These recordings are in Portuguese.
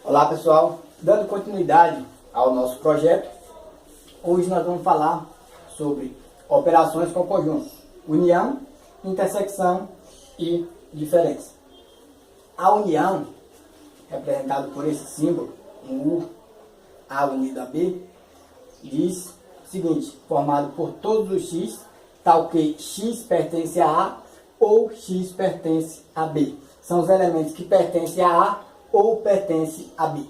Olá pessoal, dando continuidade ao nosso projeto, hoje nós vamos falar sobre operações com conjuntos, união, intersecção e diferença. A união, representada por esse símbolo, um U, A unido a B, diz o seguinte: formado por todos os x, tal que x pertence a A ou x pertence a B. São os elementos que pertencem a A ou pertencem a B.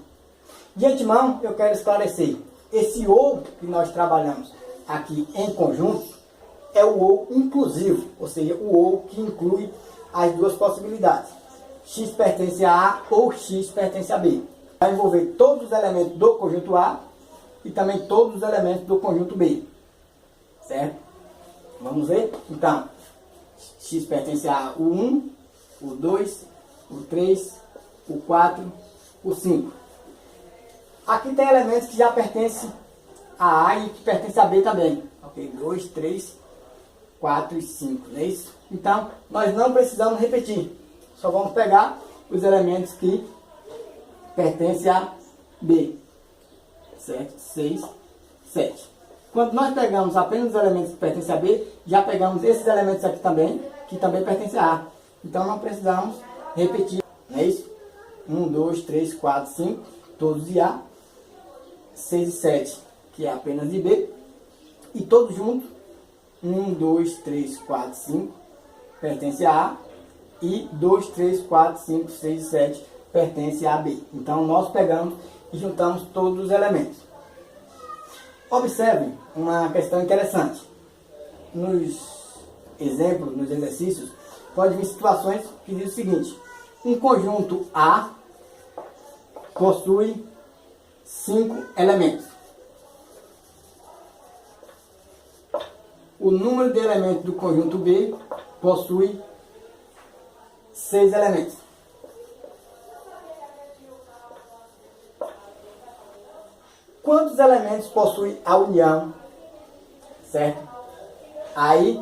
De antemão, eu quero esclarecer, esse ou que nós trabalhamos aqui em conjunto é o ou inclusivo, ou seja, o ou que inclui as duas possibilidades. X pertence a A ou X pertence a B. Vai envolver todos os elementos do conjunto A e também todos os elementos do conjunto B. Certo? Vamos ver? Então, X pertence a o 1, o 2, o 3, o 4, o 5. Aqui tem elementos que já pertencem a A e que pertencem a B também. Ok? 2, 3, 4 e 5. Não é isso? Então, nós não precisamos repetir. Só vamos pegar os elementos que pertencem a B. 7, 6, 7. Quando nós pegamos apenas os elementos que pertencem a B, já pegamos esses elementos aqui também, que também pertencem a A. Então não precisamos repetir, não é isso? 1, 2, 3, 4, 5, todos de A. 6 e 7, que é apenas de B. E todos juntos, 1, 2, 3, 4, 5, pertence a A. E 2, 3, 4, 5, 6 e 7 pertence a B. Então nós pegamos e juntamos todos os elementos. Observe uma questão interessante. Nos exemplos, nos exercícios, pode vir situações que dizem o seguinte: um conjunto A possui 5 elementos. O número de elementos do conjunto B possui 6 elementos. Quantos elementos possui a união? Certo? Aí,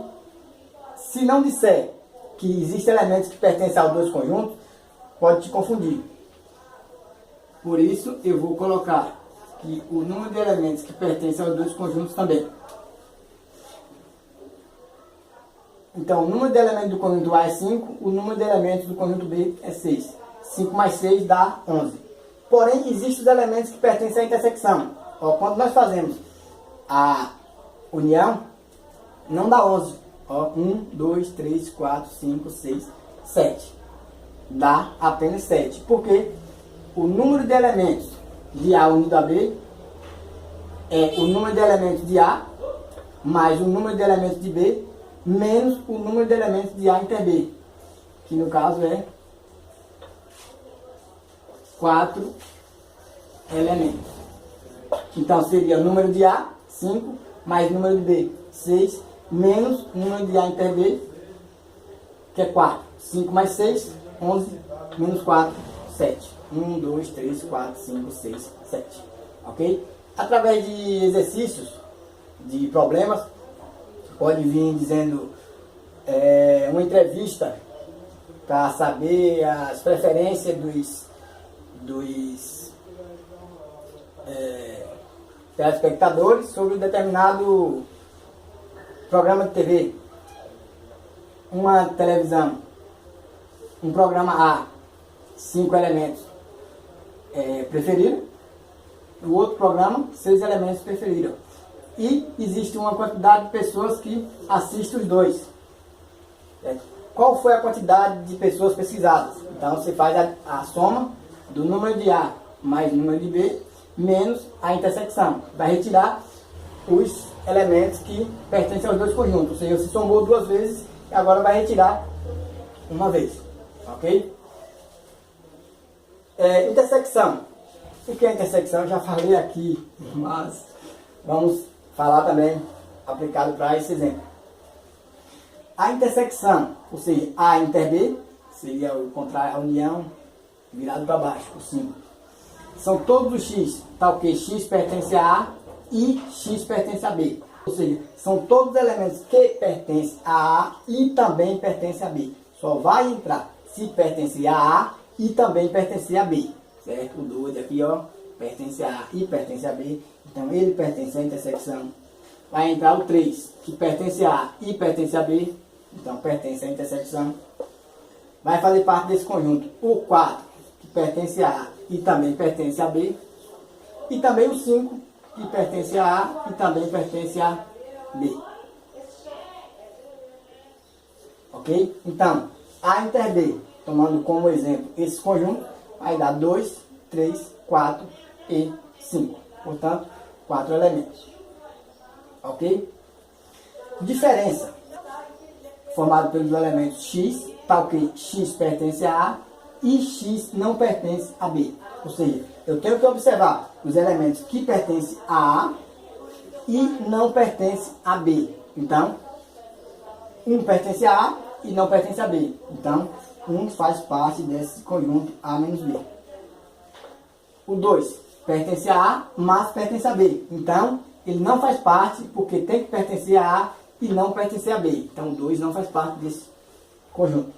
se não disser que existem elementos que pertencem aos dois conjuntos, pode te confundir. Por isso, eu vou colocar que o número de elementos que pertencem aos dois conjuntos também. Então, o número de elementos do conjunto A é 5, o número de elementos do conjunto B é 6. 5 mais 6 dá 11. Porém, existem os elementos que pertencem à intersecção. Ó, quando nós fazemos a união, não dá 11. Ó, 1, 2, 3, 4, 5, 6, 7. Dá apenas 7. Porque o número de elementos de A unido a B é o número de elementos de A mais o número de elementos de B menos o número de elementos de A inter B, que no caso é 4 elementos. Então seria o número de A, 5, mais o número de B, 6, menos o número de A inter B, que é 4. 5 mais 6, 11, menos 4, 7. 1, 2, 3, 4, 5, 6, 7. Ok? Através de exercícios, de problemas, pode vir dizendo uma entrevista para saber as preferências dos telespectadores sobre um determinado programa de TV. Uma televisão, um programa A, 5 elementos preferiram, o outro programa, 6 elementos preferiram. E existe uma quantidade de pessoas que assistem os dois. Qual foi a quantidade de pessoas pesquisadas? Então você faz a soma do número de A mais o número de B menos a intersecção. Vai retirar os elementos que pertencem aos dois conjuntos. Ou seja, você somou 2 vezes e agora vai retirar uma vez. Ok? Intersecção. O que é intersecção? Eu já falei aqui, mas vamos falar também aplicado para esse exemplo. A intersecção, ou seja, A inter B, seria o contrário, a união virado para baixo, o símbolo. São todos os x, tal que x pertence a A e x pertence a B. Ou seja, são todos os elementos que pertencem a A e também pertencem a B. Só vai entrar se pertencer a A e também pertencer a B. certo? O 2 aqui, ó, pertence a A e pertence a B, então ele pertence à intersecção. Vai entrar o 3, que pertence a A e pertence a B, então pertence à intersecção. Vai fazer parte desse conjunto o 4, que pertence a A e também pertence a B, e também o 5, que pertence a A e também pertence a B. Ok? Então, A inter B, tomando como exemplo esse conjunto, vai dar 2, 3, 4 e 5. Portanto, 4 elementos. Ok? Diferença. Formado pelos elementos x, tal que x pertence a A e x não pertence a B. Ou seja, eu tenho que observar os elementos que pertencem a A e não pertencem a B. Então, um pertence a A e não pertence a B. Então, um faz parte desse conjunto A menos B. O 2 pertence a A, mas pertence a B. Então, ele não faz parte porque tem que pertencer a A e não pertencer a B. Então, o 2 não faz parte desse conjunto.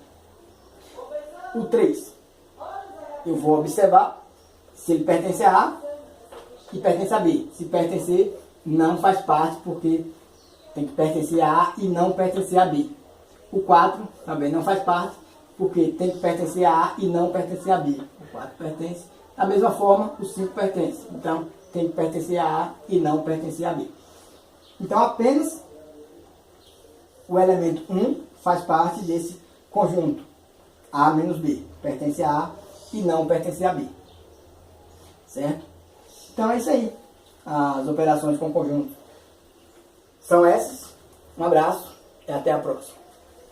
O 3, eu vou observar se ele pertence a A e pertence a B. Se pertencer, não faz parte porque tem que pertencer a A e não pertencer a B. O 4 também não faz parte porque tem que pertencer a A e não pertencer a B. O 4 pertence. Da mesma forma, o 5 pertence. Então, tem que pertencer a A e não pertencer a B. Então, apenas o elemento 1 faz parte desse conjunto A menos B. Pertence a A e não pertence a B. Certo? Então, é isso aí. As operações com conjunto são essas. Um abraço e até a próxima.